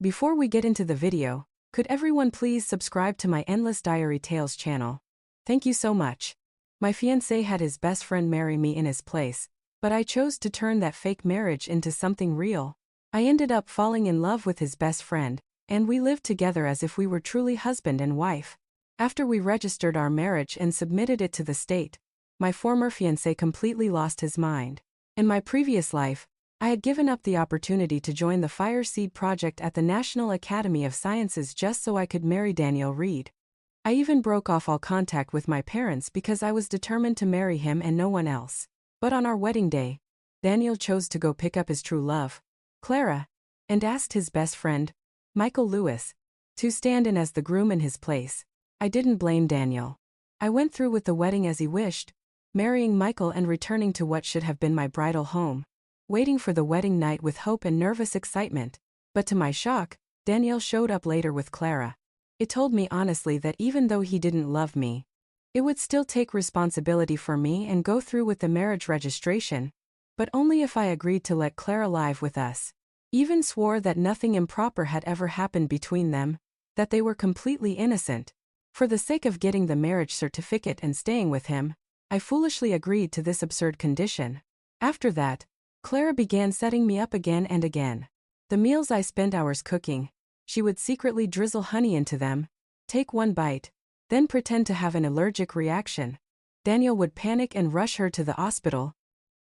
Before we get into the video, could everyone please subscribe to my Endless Diary Tales channel? Thank you so much. My fiancé had his best friend marry me in his place, but I chose to turn that fake marriage into something real. I ended up falling in love with his best friend, and we lived together as if we were truly husband and wife. After we registered our marriage and submitted it to the state, my former fiancé completely lost his mind. In my previous life, I had given up the opportunity to join the Fire Seed project at the National Academy of Sciences just so I could marry Daniel Reed. I even broke off all contact with my parents because I was determined to marry him and no one else. But on our wedding day, Daniel chose to go pick up his true love, Clara, and asked his best friend, Michael Lewis, to stand in as the groom in his place. I didn't blame Daniel. I went through with the wedding as he wished, marrying Michael and returning to what should have been my bridal home, waiting for the wedding night with hope and nervous excitement. But to my shock, Daniel showed up later with Clara. It told me honestly that even though he didn't love me, it would still take responsibility for me and go through with the marriage registration, but only if I agreed to let Clara live with us. Even swore that nothing improper had ever happened between them, that they were completely innocent. For the sake of getting the marriage certificate and staying with him, I foolishly agreed to this absurd condition. After that, Clara began setting me up again and again. The meals I spent hours cooking, she would secretly drizzle honey into them, take one bite, then pretend to have an allergic reaction. Daniel would panic and rush her to the hospital,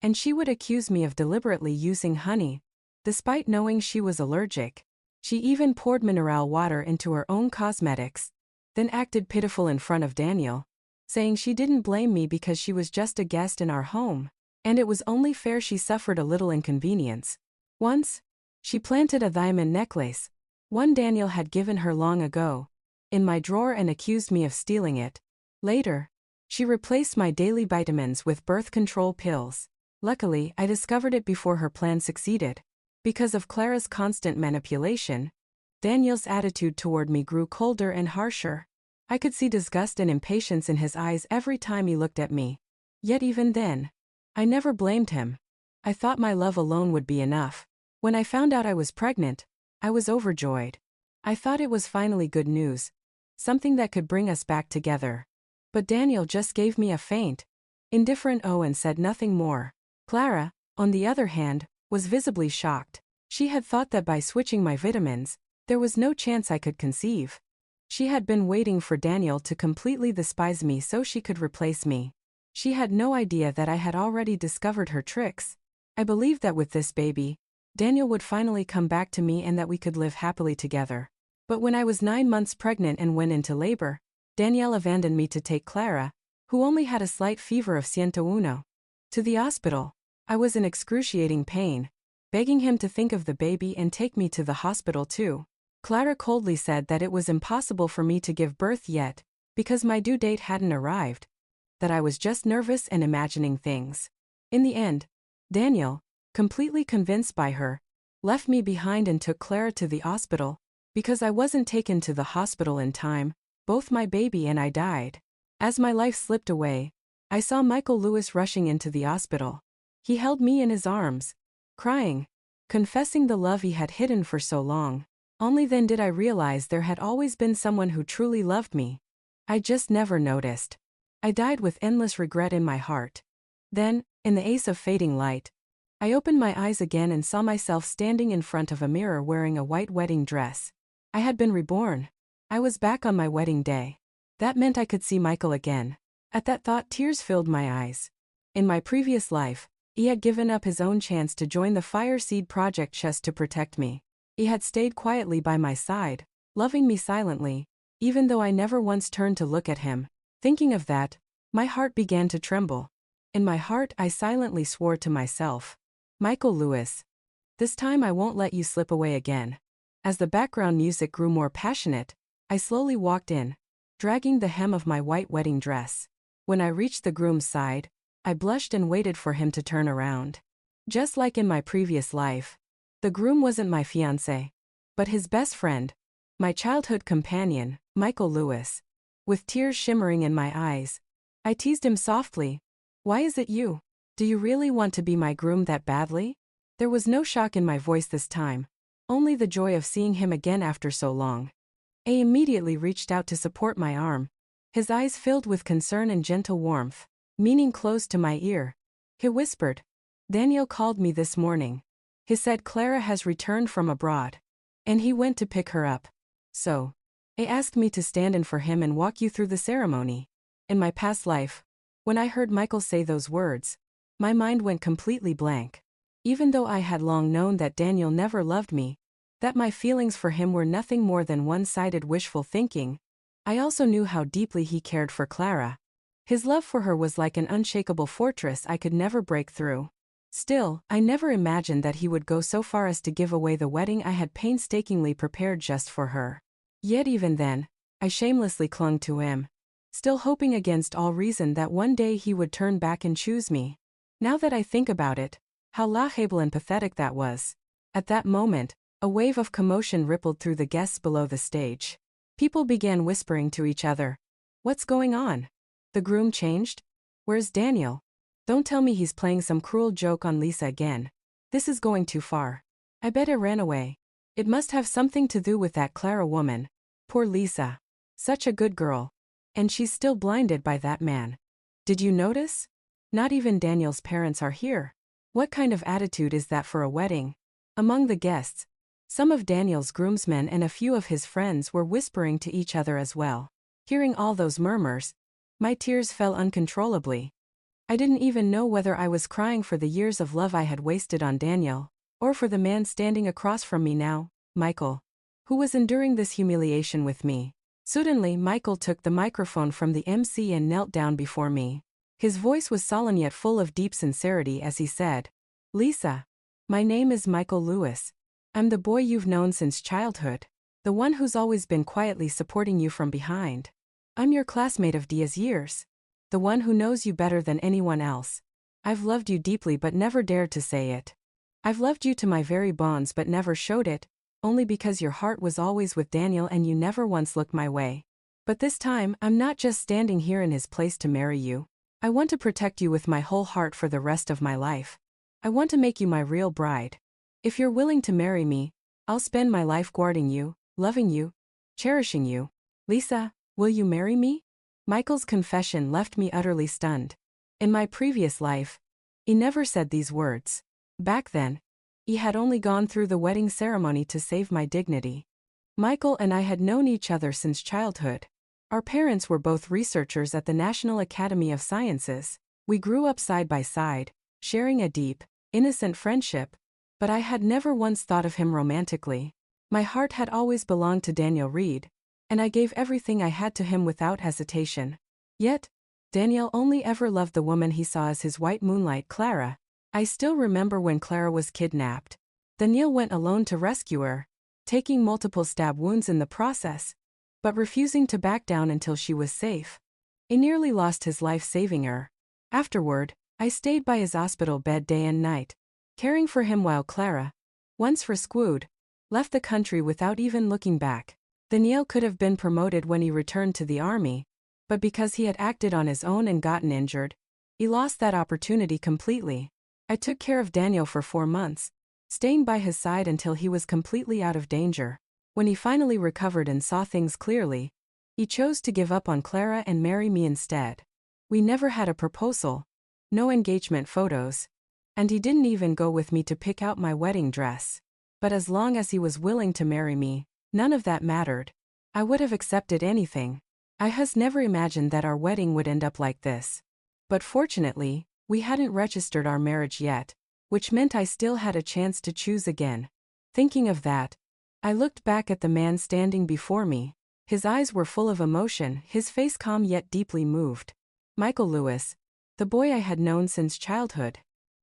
and she would accuse me of deliberately using honey, despite knowing she was allergic. She even poured mineral water into her own cosmetics, then acted pitiful in front of Daniel, saying she didn't blame me because she was just a guest in our home, and it was only fair she suffered a little inconvenience. Once, she planted a diamond necklace, one Daniel had given her long ago, in my drawer and accused me of stealing it. Later, she replaced my daily vitamins with birth control pills. Luckily, I discovered it before her plan succeeded. Because of Clara's constant manipulation, Daniel's attitude toward me grew colder and harsher. I could see disgust and impatience in his eyes every time he looked at me. Yet even then, I never blamed him. I thought my love alone would be enough. When I found out I was pregnant, I was overjoyed. I thought it was finally good news, something that could bring us back together. But Daniel just gave me a faint, indifferent and said nothing more. Clara, on the other hand, was visibly shocked. She had thought that by switching my vitamins, there was no chance I could conceive. She had been waiting for Daniel to completely despise me so she could replace me. She had no idea that I had already discovered her tricks. I believed that with this baby, Daniel would finally come back to me and that we could live happily together. But when I was 9 months pregnant and went into labor, Daniel abandoned me to take Clara, who only had a slight fever of 101, to the hospital. I was in excruciating pain, begging him to think of the baby and take me to the hospital too. Clara coldly said that it was impossible for me to give birth yet, because my due date hadn't arrived, that I was just nervous and imagining things. In the end, Daniel, completely convinced by her, left me behind and took Clara to the hospital. Because I wasn't taken to the hospital in time, both my baby and I died. As my life slipped away, I saw Michael Lewis rushing into the hospital. He held me in his arms, crying, confessing the love he had hidden for so long. Only then did I realize there had always been someone who truly loved me. I just never noticed. I died with endless regret in my heart. Then, in the ace of fading light, I opened my eyes again and saw myself standing in front of a mirror wearing a white wedding dress. I had been reborn. I was back on my wedding day. That meant I could see Michael again. At that thought, tears filled my eyes. In my previous life, he had given up his own chance to join the Fire Seed project just to protect me. He had stayed quietly by my side, loving me silently, even though I never once turned to look at him. Thinking of that, my heart began to tremble. In my heart, I silently swore to myself, Michael Lewis, this time I won't let you slip away again. As the background music grew more passionate, I slowly walked in, dragging the hem of my white wedding dress. When I reached the groom's side, I blushed and waited for him to turn around. Just like in my previous life, the groom wasn't my fiancé, but his best friend, my childhood companion, Michael Lewis. With tears shimmering in my eyes, I teased him softly, "Why is it you? Do you really want to be my groom that badly?" There was no shock in my voice this time, only the joy of seeing him again after so long. A immediately reached out to support my arm, his eyes filled with concern and gentle warmth, meaning close to my ear. He whispered, "Daniel called me this morning. He said Clara has returned from abroad, and he went to pick her up. So, he asked me to stand in for him and walk you through the ceremony." In my past life, when I heard Michael say those words, my mind went completely blank. Even though I had long known that Daniel never loved me, that my feelings for him were nothing more than one-sided wishful thinking, I also knew how deeply he cared for Clara. His love for her was like an unshakable fortress I could never break through. Still, I never imagined that he would go so far as to give away the wedding I had painstakingly prepared just for her. Yet even then, I shamelessly clung to him, still hoping against all reason that one day he would turn back and choose me. Now that I think about it, how laughable and pathetic that was. At that moment, a wave of commotion rippled through the guests below the stage. People began whispering to each other, "What's going on? The groom changed? Where's Daniel? Don't tell me he's playing some cruel joke on Lisa again. This is going too far. I bet he ran away. It must have something to do with that Clara woman. Poor Lisa. Such a good girl. And she's still blinded by that man. Did you notice? Not even Daniel's parents are here. What kind of attitude is that for a wedding?" Among the guests, some of Daniel's groomsmen and a few of his friends were whispering to each other as well. Hearing all those murmurs, my tears fell uncontrollably. I didn't even know whether I was crying for the years of love I had wasted on Daniel, or for the man standing across from me now, Michael, who was enduring this humiliation with me. Suddenly, Michael took the microphone from the MC and knelt down before me. His voice was solemn yet full of deep sincerity as he said, "Lisa, my name is Michael Lewis. I'm the boy you've known since childhood, the one who's always been quietly supporting you from behind. I'm your classmate of Dia's years, the one who knows you better than anyone else. I've loved you deeply but never dared to say it. I've loved you to my very bones but never showed it, only because your heart was always with Daniel and you never once looked my way. But this time, I'm not just standing here in his place to marry you. I want to protect you with my whole heart for the rest of my life. I want to make you my real bride. If you're willing to marry me, I'll spend my life guarding you, loving you, cherishing you. Lisa, will you marry me?" Michael's confession left me utterly stunned. In my previous life, he never said these words. Back then, he had only gone through the wedding ceremony to save my dignity. Michael and I had known each other since childhood. Our parents were both researchers at the National Academy of Sciences. We grew up side by side, sharing a deep, innocent friendship, but I had never once thought of him romantically. My heart had always belonged to Daniel Reed, and I gave everything I had to him without hesitation. Yet, Daniel only ever loved the woman he saw as his white moonlight, Clara. I still remember when Clara was kidnapped. Daniel went alone to rescue her, taking multiple stab wounds in the process, but refusing to back down until she was safe. He nearly lost his life saving her. Afterward, I stayed by his hospital bed day and night, caring for him while Clara, once rescued, left the country without even looking back. Daniel could have been promoted when he returned to the army, but because he had acted on his own and gotten injured, he lost that opportunity completely. I took care of Daniel for 4 months, staying by his side until he was completely out of danger. When he finally recovered and saw things clearly, he chose to give up on Clara and marry me instead. We never had a proposal, no engagement photos, and he didn't even go with me to pick out my wedding dress. But as long as he was willing to marry me, none of that mattered. I would have accepted anything. I has never imagined that our wedding would end up like this. But fortunately, we hadn't registered our marriage yet, which meant I still had a chance to choose again. Thinking of that, I looked back at the man standing before me. His eyes were full of emotion, his face calm yet deeply moved. Michael Lewis, the boy I had known since childhood.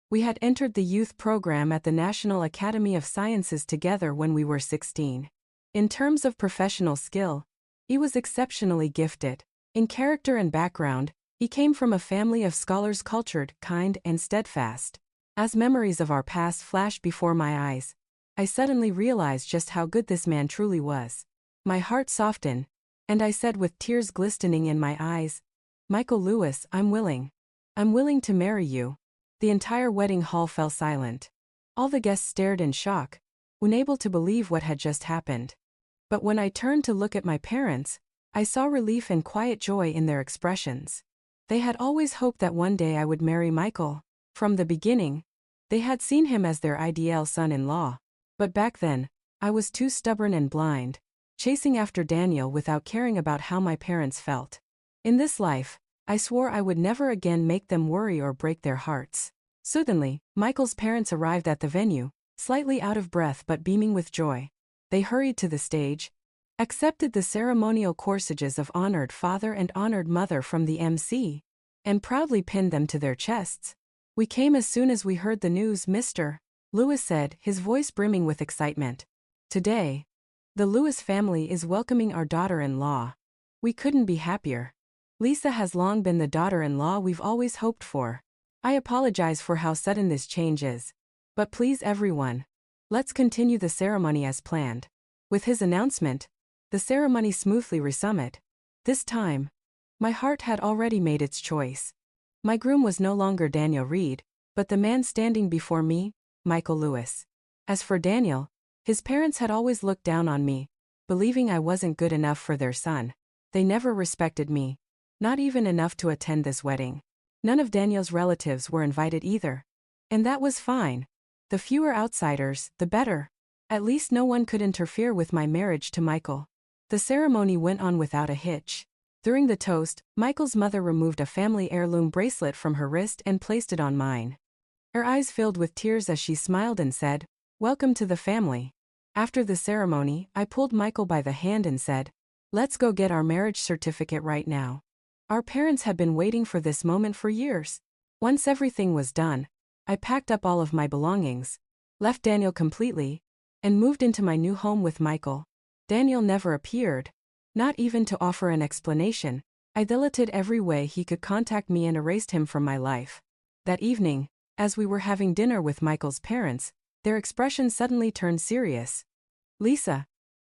We had entered the youth program at the National Academy of Sciences together when we were 16. In terms of professional skill, he was exceptionally gifted. In character and background, he came from a family of scholars, cultured, kind, and steadfast. As memories of our past flashed before my eyes, I suddenly realized just how good this man truly was. My heart softened, and I said with tears glistening in my eyes, "Michael Lewis, I'm willing. I'm willing to marry you." The entire wedding hall fell silent. All the guests stared in shock, unable to believe what had just happened. But when I turned to look at my parents, I saw relief and quiet joy in their expressions. They had always hoped that one day I would marry Michael. From the beginning, they had seen him as their ideal son-in-law. But back then, I was too stubborn and blind, chasing after Daniel without caring about how my parents felt. In this life, I swore I would never again make them worry or break their hearts. Suddenly, Michael's parents arrived at the venue, slightly out of breath but beaming with joy. They hurried to the stage, accepted the ceremonial corsages of honored father and honored mother from the MC, and proudly pinned them to their chests. "We came as soon as we heard the news, Mr. Lewis said, his voice brimming with excitement. "Today, the Lewis family is welcoming our daughter-in-law. We couldn't be happier. Lisa has long been the daughter-in-law we've always hoped for. I apologize for how sudden this change is. But please everyone, let's continue the ceremony as planned." With his announcement, the ceremony smoothly resumed. This time, my heart had already made its choice. My groom was no longer Daniel Reed, but the man standing before me, Michael Lewis. As for Daniel, his parents had always looked down on me, believing I wasn't good enough for their son. They never respected me, not even enough to attend this wedding. None of Daniel's relatives were invited either. And that was fine. The fewer outsiders, the better. At least no one could interfere with my marriage to Michael. The ceremony went on without a hitch. During the toast, Michael's mother removed a family heirloom bracelet from her wrist and placed it on mine. Her eyes filled with tears as she smiled and said, "Welcome to the family." After the ceremony, I pulled Michael by the hand and said, "Let's go get our marriage certificate right now." Our parents had been waiting for this moment for years. Once everything was done, I packed up all of my belongings, left Daniel completely, and moved into my new home with Michael. Daniel never appeared, not even to offer an explanation. I deleted every way he could contact me and erased him from my life. That evening, as we were having dinner with Michael's parents, their expression suddenly turned serious. "Lisa,"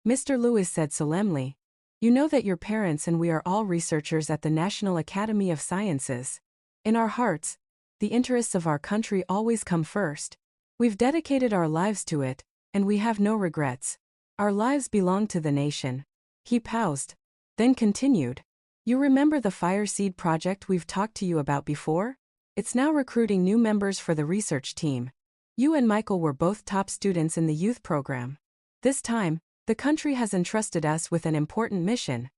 Mr. Lewis said solemnly, "you know that your parents and we are all researchers at the National Academy of Sciences. In our hearts, the interests of our country always come first. We've dedicated our lives to it, and we have no regrets. Our lives belong to the nation." He paused, then continued. "You remember the Fire Seed project we've talked to you about before? It's now recruiting new members for the research team. You and Michael were both top students in the youth program. This time, the country has entrusted us with an important mission.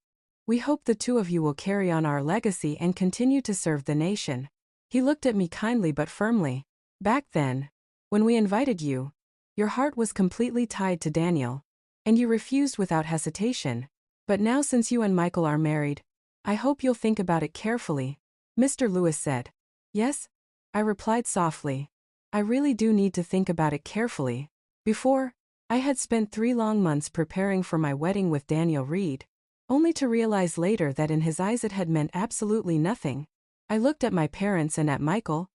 We hope the two of you will carry on our legacy and continue to serve the nation." He looked at me kindly but firmly. "Back then, when we invited you, your heart was completely tied to Daniel, and you refused without hesitation. But now since you and Michael are married, I hope you'll think about it carefully," Mr. Lewis said. "Yes," I replied softly. "I really do need to think about it carefully." Before, I had spent 3 long months preparing for my wedding with Daniel Reed, only to realize later that in his eyes it had meant absolutely nothing. I looked at my parents and at Michael,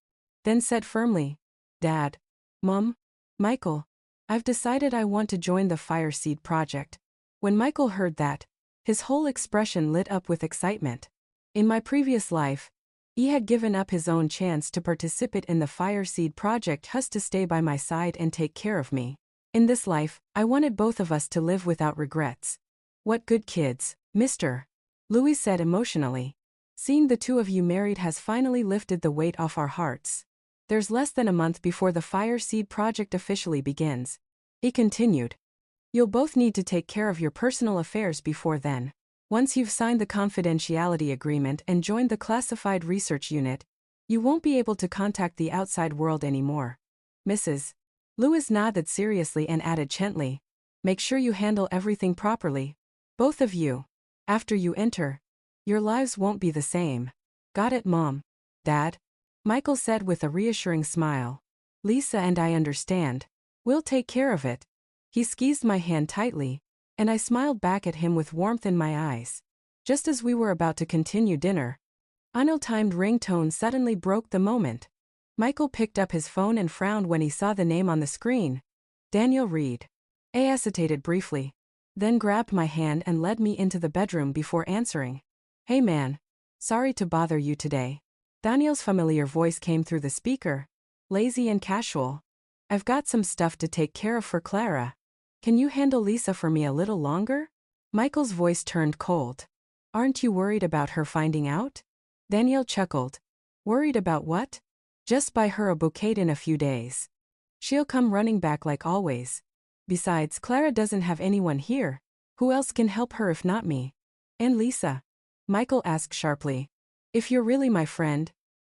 then said firmly, "Dad, Mom, Michael, I've decided I want to join the Fire Seed project." When Michael heard that, his whole expression lit up with excitement. In my previous life, he had given up his own chance to participate in the Fire Seed project just to stay by my side and take care of me. In this life, I wanted both of us to live without regrets. "What good kids, Mr. Lewis said emotionally. "Seeing the two of you married has finally lifted the weight off our hearts. There's less than a month before the Fire Seed project officially begins." He continued. "You'll both need to take care of your personal affairs before then. Once you've signed the confidentiality agreement and joined the classified research unit, you won't be able to contact the outside world anymore." Mrs. Lewis nodded seriously and added gently, "Make sure you handle everything properly. Both of you. After you enter, your lives won't be the same." "Got it, Mom. Dad," Michael said with a reassuring smile. "Lisa and I understand. We'll take care of it." He squeezed my hand tightly, and I smiled back at him with warmth in my eyes. Just as we were about to continue dinner, an ill-timed ringtone suddenly broke the moment. Michael picked up his phone and frowned when he saw the name on the screen. Daniel Reed. I hesitated briefly, then grabbed my hand and led me into the bedroom before answering. "Hey man, sorry to bother you today." Daniel's familiar voice came through the speaker, lazy and casual. "I've got some stuff to take care of for Clara. Can you handle Lisa for me a little longer? Michael's voice turned cold. Aren't you worried about her finding out? Daniel chuckled. Worried about what? Just buy her a bouquet in a few days. She'll come running back like always. Besides, Clara doesn't have anyone here. Who else can help her if not me? And Lisa? Michael asked sharply. If you're really my friend,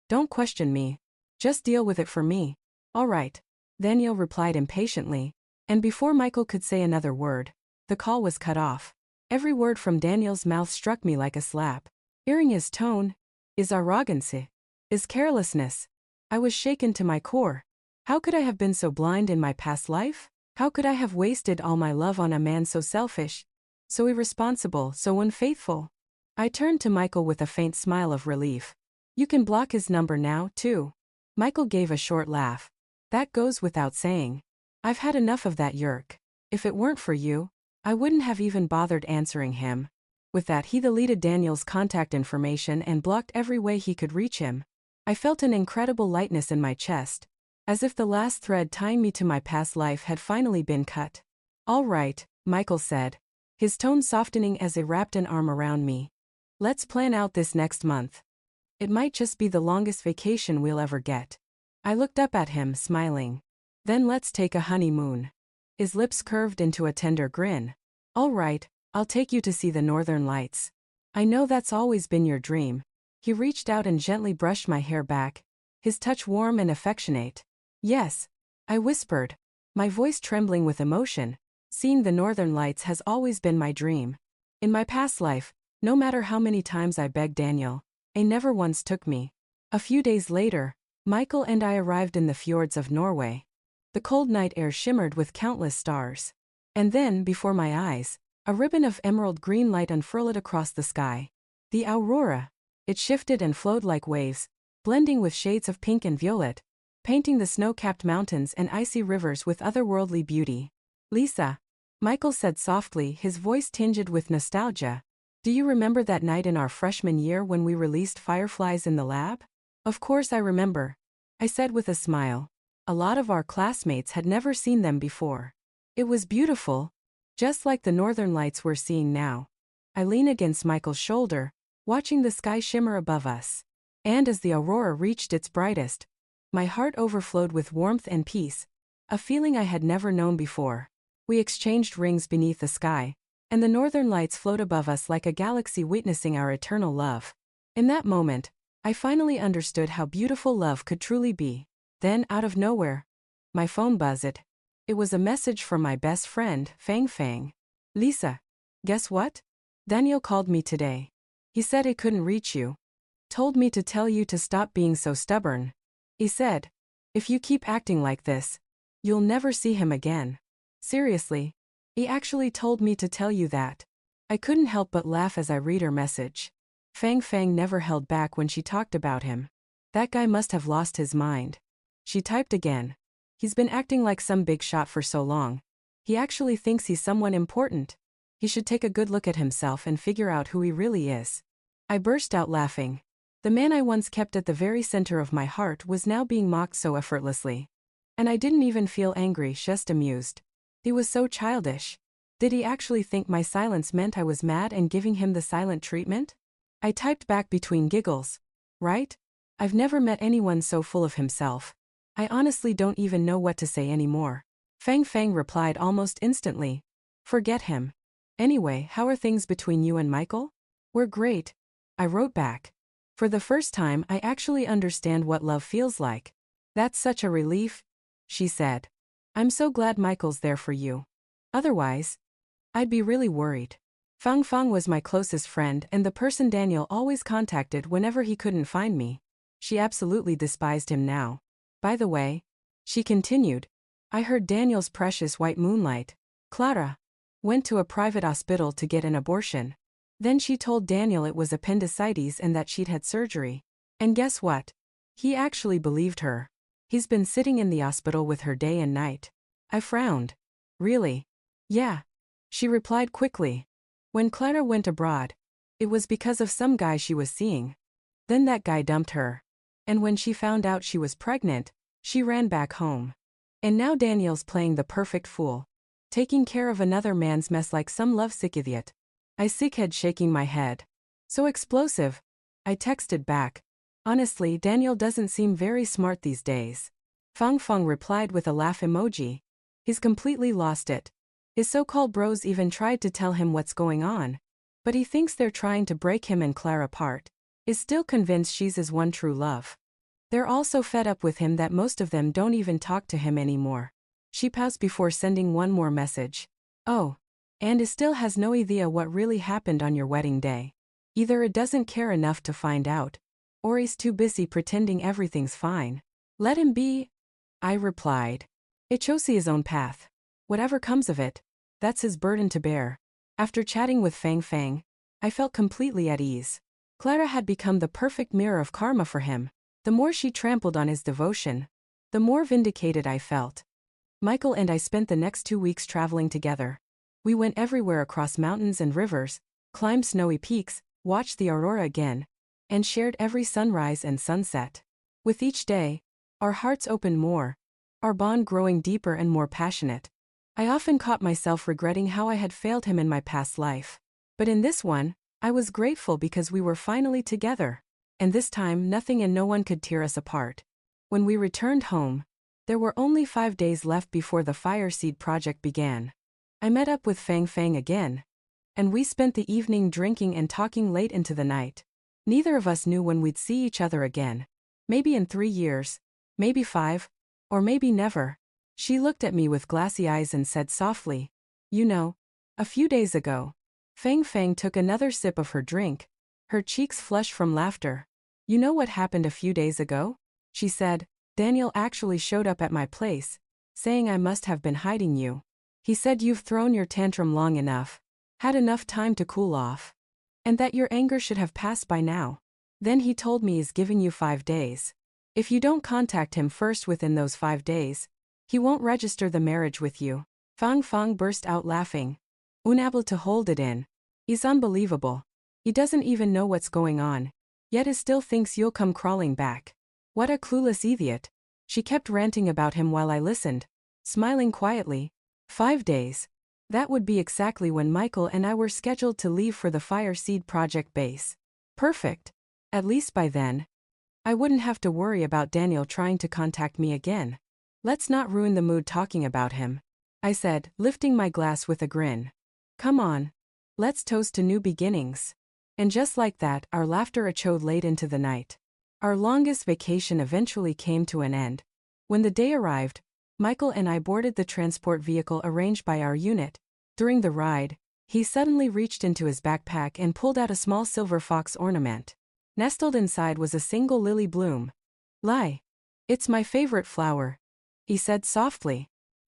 don't question me. Just deal with it for me. All right. Daniel replied impatiently, and before Michael could say another word, the call was cut off. Every word from Daniel's mouth struck me like a slap. Hearing his tone, his arrogancy, his carelessness, I was shaken to my core. How could I have been so blind in my past life? How could I have wasted all my love on a man so selfish, so irresponsible, so unfaithful? I turned to Michael with a faint smile of relief. You can block his number now, too. Michael gave a short laugh. That goes without saying. I've had enough of that yerk. If it weren't for you, I wouldn't have even bothered answering him. With that, he deleted Daniel's contact information and blocked every way he could reach him. I felt an incredible lightness in my chest, as if the last thread tying me to my past life had finally been cut. All right, Michael said, his tone softening as he wrapped an arm around me. Let's plan out this next month. It might just be the longest vacation we'll ever get. I looked up at him, smiling. Then let's take a honeymoon. His lips curved into a tender grin. All right, I'll take you to see the northern lights. I know that's always been your dream. He reached out and gently brushed my hair back, his touch warm and affectionate. Yes, I whispered, my voice trembling with emotion. Seeing the northern lights has always been my dream. In my past life, no matter how many times I begged Daniel, he never once took me. A few days later, Michael and I arrived in the fjords of Norway. The cold night air shimmered with countless stars. And then, before my eyes, a ribbon of emerald green light unfurled across the sky. The aurora. It shifted and flowed like waves, blending with shades of pink and violet, painting the snow-capped mountains and icy rivers with otherworldly beauty. Lisa, Michael said softly, his voice tinged with nostalgia. Do you remember that night in our freshman year when we released fireflies in the lab? Of course I remember, I said with a smile. A lot of our classmates had never seen them before. It was beautiful, just like the northern lights we're seeing now. I leaned against Michael's shoulder, watching the sky shimmer above us. And as the aurora reached its brightest, my heart overflowed with warmth and peace, a feeling I had never known before. We exchanged rings beneath the sky, and the northern lights flowed above us like a galaxy witnessing our eternal love. In that moment, I finally understood how beautiful love could truly be. Then, out of nowhere, my phone buzzed. It was a message from my best friend, Fang Fang. Lisa, guess what? Daniel called me today. He said he couldn't reach you. Told me to tell you to stop being so stubborn. He said, if you keep acting like this, you'll never see him again. Seriously, he actually told me to tell you that. I couldn't help but laugh as I read her message. Fang Fang never held back when she talked about him. That guy must have lost his mind. She typed again. He's been acting like some big shot for so long. He actually thinks he's someone important. He should take a good look at himself and figure out who he really is. I burst out laughing. The man I once kept at the very center of my heart was now being mocked so effortlessly. And I didn't even feel angry, just amused. He was so childish. Did he actually think my silence meant I was mad and giving him the silent treatment? I typed back between giggles. Right? I've never met anyone so full of himself. I honestly don't even know what to say anymore. Fang Fang replied almost instantly. Forget him. Anyway, how are things between you and Michael? We're great. I wrote back. For the first time, I actually understand what love feels like. That's such a relief, she said. I'm so glad Michael's there for you. Otherwise, I'd be really worried. Fang Fang was my closest friend and the person Daniel always contacted whenever he couldn't find me. She absolutely despised him now. By the way, she continued, I heard Daniel's precious white moonlight, Clara, went to a private hospital to get an abortion. Then she told Daniel it was appendicitis and that she'd had surgery. And guess what? He actually believed her. He's been sitting in the hospital with her day and night. I frowned. Really? Yeah. She replied quickly. When Clara went abroad, it was because of some guy she was seeing. Then that guy dumped her. And when she found out she was pregnant, she ran back home. And now Daniel's playing the perfect fool. Taking care of another man's mess like some lovesick idiot. I sickhead shaking my head. So explosive. I texted back. Honestly, Daniel doesn't seem very smart these days. Fang Feng replied with a laugh emoji. He's completely lost it. His so-called bros even tried to tell him what's going on. But he thinks they're trying to break him and Claire apart. Is still convinced she's his one true love. They're all so fed up with him that most of them don't even talk to him anymore. She paused before sending one more message. Oh. And it still has no idea what really happened on your wedding day. Either it doesn't care enough to find out, or he's too busy pretending everything's fine. Let him be, I replied. It chose his own path. Whatever comes of it, that's his burden to bear. After chatting with Fang Fang, I felt completely at ease. Clara had become the perfect mirror of karma for him. The more she trampled on his devotion, the more vindicated I felt. Michael and I spent the next 2 weeks traveling together. We went everywhere across mountains and rivers, climbed snowy peaks, watched the aurora again, and shared every sunrise and sunset. With each day, our hearts opened more, our bond growing deeper and more passionate. I often caught myself regretting how I had failed him in my past life. But in this one, I was grateful because we were finally together. And this time nothing and no one could tear us apart. When we returned home, there were only 5 days left before the Fireseed project began. I met up with Fang Fang again, and we spent the evening drinking and talking late into the night. Neither of us knew when we'd see each other again. Maybe in 3 years, maybe 5, or maybe never. She looked at me with glassy eyes and said softly, "You know, a few days ago." Fang Fang took another sip of her drink, her cheeks flushed from laughter. "You know what happened a few days ago?" she said. "Daniel actually showed up at my place, saying I must have been hiding you. He said you've thrown your tantrum long enough, had enough time to cool off, and that your anger should have passed by now. Then he told me he's giving you 5 days. If you don't contact him first within those 5 days, he won't register the marriage with you." Fang Fang burst out laughing, unable to hold it in. "He's unbelievable. He doesn't even know what's going on, yet he still thinks you'll come crawling back. What a clueless idiot." She kept ranting about him while I listened, smiling quietly. 5 days. That would be exactly when Michael and I were scheduled to leave for the Fireseed project base. Perfect. At least by then, I wouldn't have to worry about Daniel trying to contact me again. "Let's not ruin the mood talking about him," I said, lifting my glass with a grin. "Come on. Let's toast to new beginnings." And just like that, our laughter echoed late into the night. Our longest vacation eventually came to an end. When the day arrived, Michael and I boarded the transport vehicle arranged by our unit. During the ride, he suddenly reached into his backpack and pulled out a small silver fox ornament. Nestled inside was a single lily bloom. "Lie. It's my favorite flower," he said softly.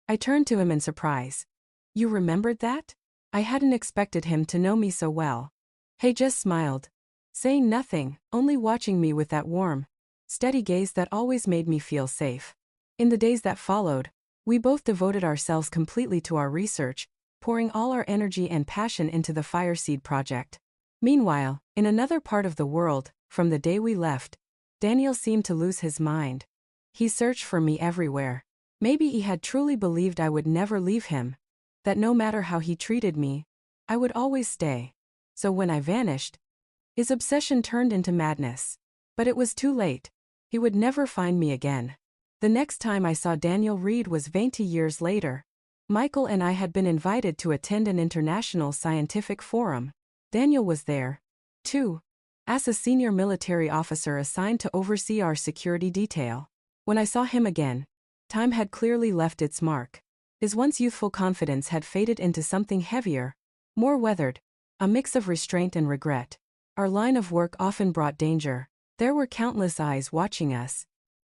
I turned to him in surprise. "You remembered that?" I hadn't expected him to know me so well. He just smiled, saying nothing, only watching me with that warm, steady gaze that always made me feel safe. In the days that followed, we both devoted ourselves completely to our research, pouring all our energy and passion into the Fireseed project. Meanwhile, in another part of the world, from the day we left, Daniel seemed to lose his mind. He searched for me everywhere. Maybe he had truly believed I would never leave him, that no matter how he treated me, I would always stay. So when I vanished, his obsession turned into madness. But it was too late. He would never find me again. The next time I saw Daniel Reed was 20 years later. Michael and I had been invited to attend an international scientific forum. Daniel was there, too, as a senior military officer assigned to oversee our security detail. When I saw him again, time had clearly left its mark. His once youthful confidence had faded into something heavier, more weathered, a mix of restraint and regret. Our line of work often brought danger. There were countless eyes watching us,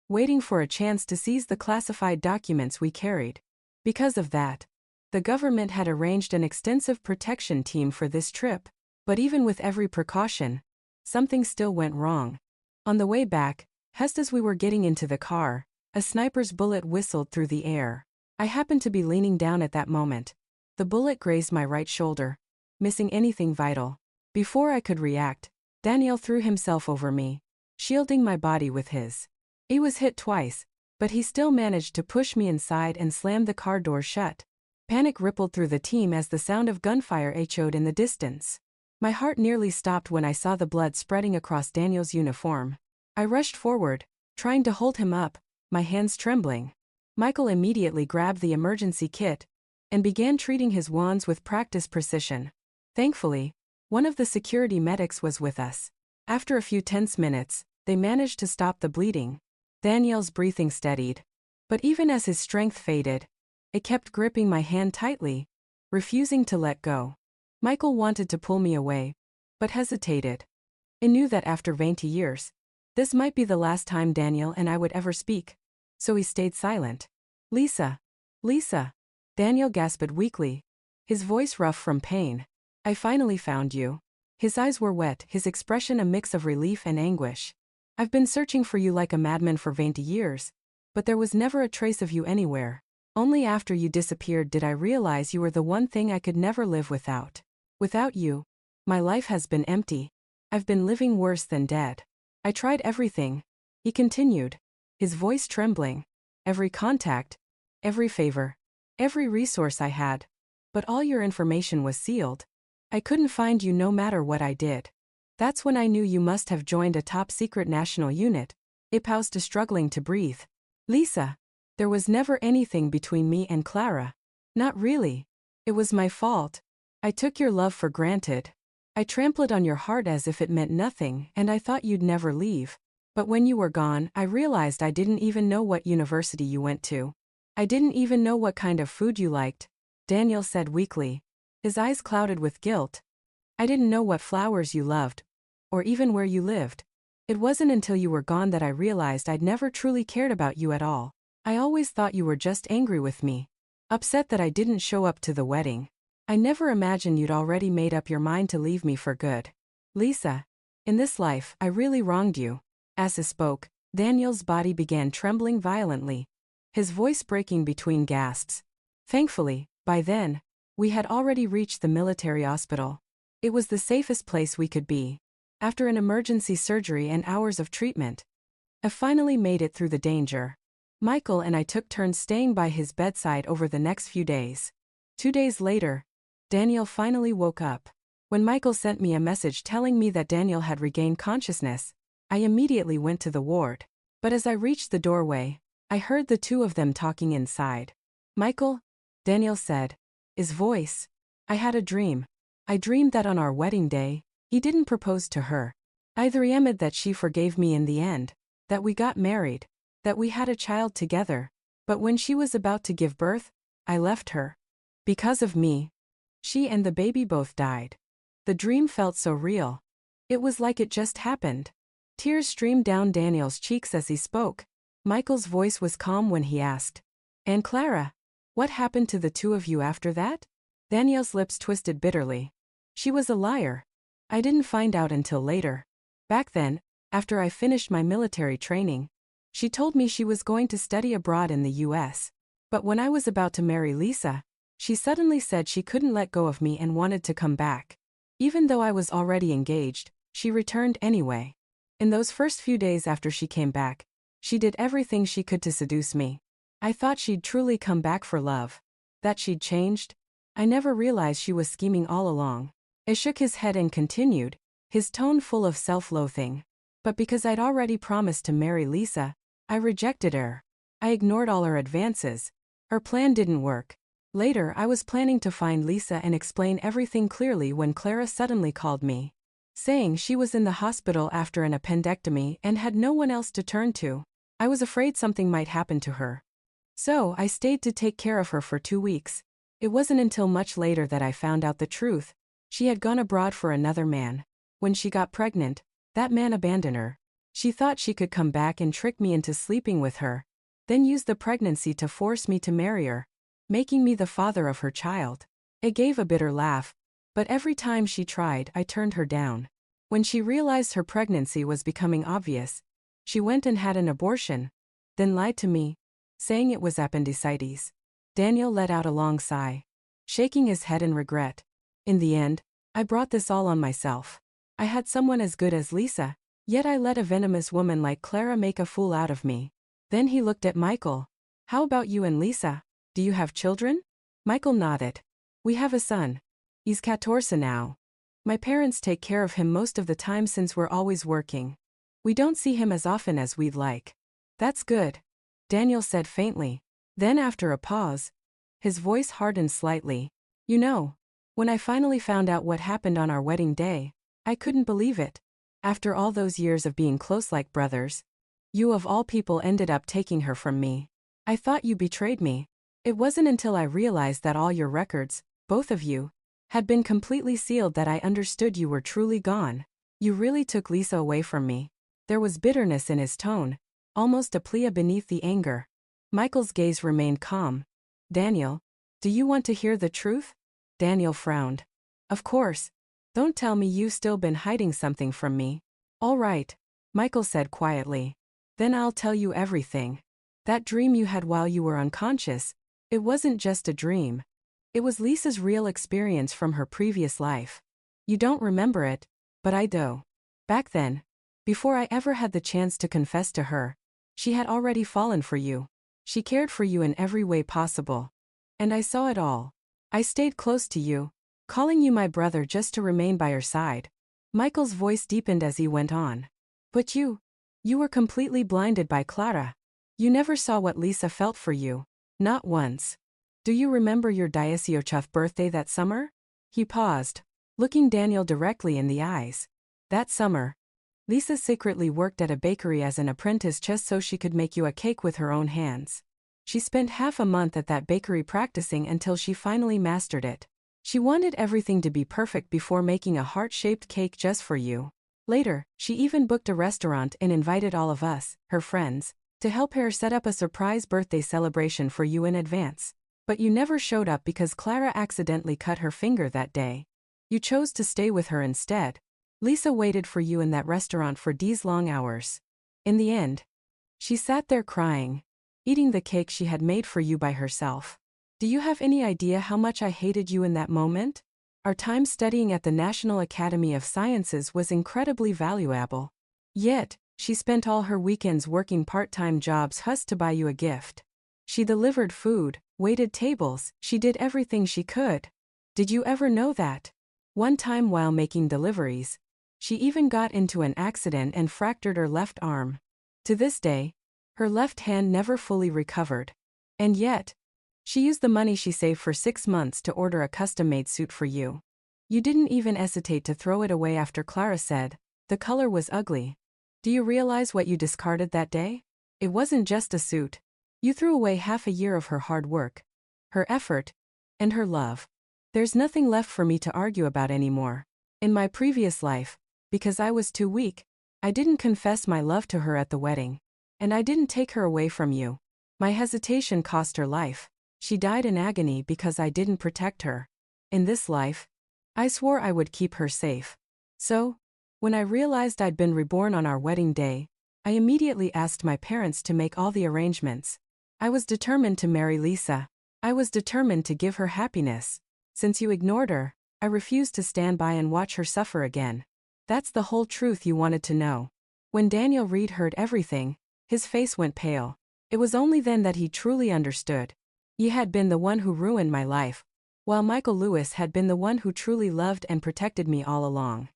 waiting for a chance to seize the classified documents we carried. Because of that, the government had arranged an extensive protection team for this trip. But even with every precaution, something still went wrong. On the way back, just as we were getting into the car, a sniper's bullet whistled through the air. I happened to be leaning down at that moment. The bullet grazed my right shoulder, missing anything vital. Before I could react, Daniel threw himself over me, shielding my body with his. He was hit twice, but he still managed to push me inside and slam the car door shut. Panic rippled through the team as the sound of gunfire echoed in the distance. My heart nearly stopped when I saw the blood spreading across Daniel's uniform. I rushed forward, trying to hold him up, my hands trembling. Michael immediately grabbed the emergency kit and began treating his wounds with practiced precision. Thankfully, one of the security medics was with us. After a few tense minutes, they managed to stop the bleeding. Daniel's breathing steadied. But even as his strength faded, it kept gripping my hand tightly, refusing to let go. Michael wanted to pull me away, but hesitated. I knew that after 20 years, this might be the last time Daniel and I would ever speak, so he stayed silent. Lisa. Lisa. Daniel gasped weakly, his voice rough from pain. I finally found you. His eyes were wet, his expression a mix of relief and anguish. I've been searching for you like a madman for 20 years, but there was never a trace of you anywhere. Only after you disappeared did I realize you were the one thing I could never live without. Without you, my life has been empty. I've been living worse than dead. I tried everything, he continued, his voice trembling. Every contact, every favor, every resource I had. But all your information was sealed. I couldn't find you no matter what I did. That's when I knew you must have joined a top-secret national unit. I paused, struggling to breathe. Lisa. There was never anything between me and Clara. Not really. It was my fault. I took your love for granted. I trampled on your heart as if it meant nothing, and I thought you'd never leave. But when you were gone, I realized I didn't even know what university you went to. I didn't even know what kind of food you liked, Daniel said weakly, his eyes clouded with guilt. I didn't know what flowers you loved, or even where you lived. It wasn't until you were gone that I realized I'd never truly cared about you at all. I always thought you were just angry with me, upset that I didn't show up to the wedding. I never imagined you'd already made up your mind to leave me for good. Lisa, in this life, I really wronged you. As he spoke, Daniel's body began trembling violently, his voice breaking between gasps. Thankfully, by then, we had already reached the military hospital. It was the safest place we could be. After an emergency surgery and hours of treatment, I finally made it through the danger. Michael and I took turns staying by his bedside over the next few days. 2 days later, Daniel finally woke up. When Michael sent me a message telling me that Daniel had regained consciousness, I immediately went to the ward. But as I reached the doorway, I heard the two of them talking inside. Michael, Daniel said, his voice. I had a dream. I dreamed that on our wedding day, he didn't propose to her. I dreamed that she forgave me in the end, that we got married, that we had a child together. But when she was about to give birth, I left her. Because of me, she and the baby both died. The dream felt so real. It was like it just happened. Tears streamed down Daniel's cheeks as he spoke. Michael's voice was calm when he asked, "And Clara, what happened to the two of you after that?" Daniel's lips twisted bitterly. She was a liar. I didn't find out until later. Back then, after I finished my military training, she told me she was going to study abroad in the US. But when I was about to marry Lisa, she suddenly said she couldn't let go of me and wanted to come back. Even though I was already engaged, she returned anyway. In those first few days after she came back, she did everything she could to seduce me. I thought she'd truly come back for love. That she'd changed? I never realized she was scheming all along. He shook his head and continued, his tone full of self-loathing. But because I'd already promised to marry Lisa, I rejected her. I ignored all her advances. Her plan didn't work. Later, I was planning to find Lisa and explain everything clearly when Clara suddenly called me, saying she was in the hospital after an appendectomy and had no one else to turn to. I was afraid something might happen to her. So, I stayed to take care of her for 2 weeks. It wasn't until much later that I found out the truth. She had gone abroad for another man. When she got pregnant, that man abandoned her. She thought she could come back and trick me into sleeping with her, then use the pregnancy to force me to marry her, making me the father of her child. It gave a bitter laugh, but every time she tried, I turned her down. When she realized her pregnancy was becoming obvious, she went and had an abortion, then lied to me, saying it was appendicitis. Daniel let out a long sigh, shaking his head in regret. In the end, I brought this all on myself. I had someone as good as Lisa, yet I let a venomous woman like Clara make a fool out of me. Then he looked at Michael. How about you and Lisa? Do you have children? Michael nodded. We have a son. He's 14 now. My parents take care of him most of the time since we're always working. We don't see him as often as we'd like. That's good, Daniel said faintly. Then after a pause, his voice hardened slightly. You know, when I finally found out what happened on our wedding day, I couldn't believe it. After all those years of being close like brothers, you of all people ended up taking her from me. I thought you betrayed me. It wasn't until I realized that all your records, both of you, had been completely sealed that I understood you were truly gone. You really took Lisa away from me. There was bitterness in his tone, almost a plea beneath the anger. Michael's gaze remained calm. Daniel, do you want to hear the truth? Daniel frowned. Of course. Don't tell me you've still been hiding something from me. All right, Michael said quietly. Then I'll tell you everything. That dream you had while you were unconscious, it wasn't just a dream. It was Lisa's real experience from her previous life. You don't remember it, but I do. Back then, before I ever had the chance to confess to her, she had already fallen for you. She cared for you in every way possible. And I saw it all. I stayed close to you, calling you my brother just to remain by your side. Michael's voice deepened as he went on. But you were completely blinded by Clara. You never saw what Lisa felt for you. Not once. Do you remember your Dieciochth birthday that summer? He paused, looking Daniel directly in the eyes. That summer, Lisa secretly worked at a bakery as an apprentice just so she could make you a cake with her own hands. She spent half a month at that bakery practicing until she finally mastered it. She wanted everything to be perfect before making a heart-shaped cake just for you. Later, she even booked a restaurant and invited all of us, her friends, to help her set up a surprise birthday celebration for you in advance. But you never showed up because Clara accidentally cut her finger that day. You chose to stay with her instead. Lisa waited for you in that restaurant for these long hours. In the end, she sat there crying, eating the cake she had made for you by herself. Do you have any idea how much I hated you in that moment? Our time studying at the National Academy of Sciences was incredibly valuable. Yet, she spent all her weekends working part-time jobs just to buy you a gift. She delivered food, waited tables, she did everything she could. Did you ever know that? One time while making deliveries, she even got into an accident and fractured her left arm. To this day, her left hand never fully recovered. And yet, she used the money she saved for 6 months to order a custom-made suit for you. You didn't even hesitate to throw it away after Clara said the color was ugly. Do you realize what you discarded that day? It wasn't just a suit. You threw away half a year of her hard work, her effort, and her love. There's nothing left for me to argue about anymore. In my previous life, because I was too weak, I didn't confess my love to her at the wedding. And I didn't take her away from you. My hesitation cost her life. She died in agony because I didn't protect her. In this life, I swore I would keep her safe. So, when I realized I'd been reborn on our wedding day, I immediately asked my parents to make all the arrangements. I was determined to marry Lisa. I was determined to give her happiness. Since you ignored her, I refused to stand by and watch her suffer again. That's the whole truth you wanted to know. When Daniel Reed heard everything, his face went pale. It was only then that he truly understood. You had been the one who ruined my life, while Michael Lewis had been the one who truly loved and protected me all along.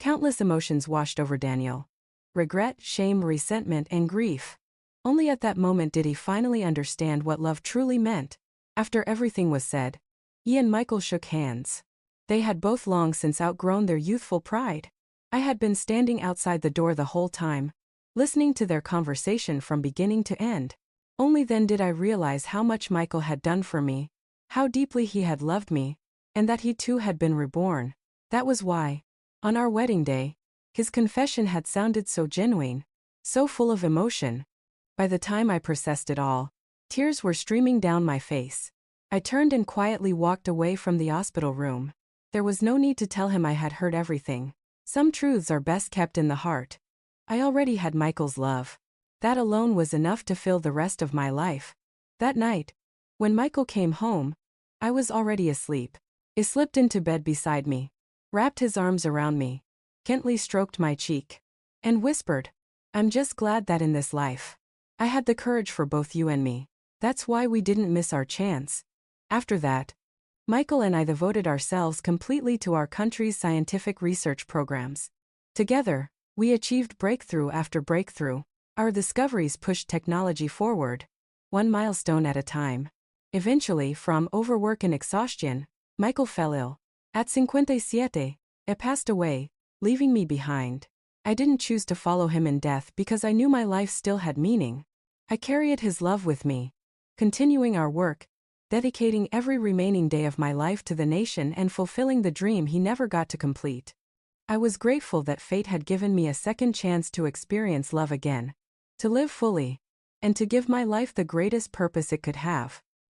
Countless emotions washed over Daniel. Regret, shame, resentment, and grief. Only at that moment did he finally understand what love truly meant. After everything was said, he and Michael shook hands. They had both long since outgrown their youthful pride. I had been standing outside the door the whole time, listening to their conversation from beginning to end. Only then did I realize how much Michael had done for me, how deeply he had loved me, and that he too had been reborn. That was why, on our wedding day, his confession had sounded so genuine, so full of emotion. By the time I processed it all, tears were streaming down my face. I turned and quietly walked away from the hospital room. There was no need to tell him I had heard everything. Some truths are best kept in the heart. I already had Michael's love. That alone was enough to fill the rest of my life. That night, when Michael came home, I was already asleep. He slipped into bed beside me, wrapped his arms around me, gently stroked my cheek, and whispered, "I'm just glad that in this life, I had the courage for both you and me. That's why we didn't miss our chance." After that, Michael and I devoted ourselves completely to our country's scientific research programs. Together, we achieved breakthrough after breakthrough. Our discoveries pushed technology forward, one milestone at a time. Eventually, from overwork and exhaustion, Michael fell ill. At 57, he passed away, leaving me behind. I didn't choose to follow him in death because I knew my life still had meaning. I carried his love with me, continuing our work, dedicating every remaining day of my life to the nation and fulfilling the dream he never got to complete. I was grateful that fate had given me a second chance to experience love again, to live fully, and to give my life the greatest purpose it could have.